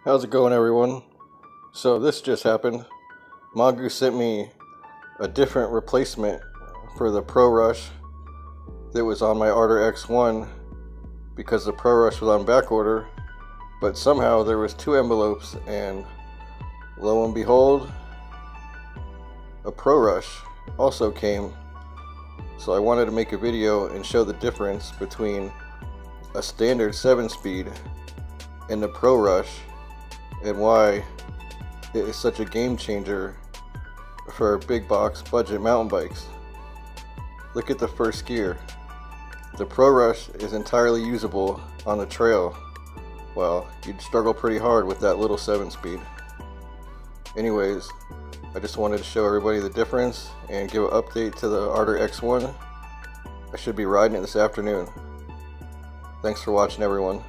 How's it going, everyone? So this just happened. Mongoose sent me a different replacement for the Pro Rush that was on my Ardor X1 because the Pro Rush was on back order, but somehow there was 2 envelopes, and lo and behold, a Pro Rush also came. So I wanted to make a video and show the difference between a standard 7-speed and the Pro Rush, and why it is such a game changer for big box budget mountain bikes. Look at the first gear. The Pro Rush is entirely usable on the trail. Well, you'd struggle pretty hard with that little 7-speed. Anyways, I just wanted to show everybody the difference and give an update to the Ardor X1. I should be riding it this afternoon. Thanks for watching, everyone.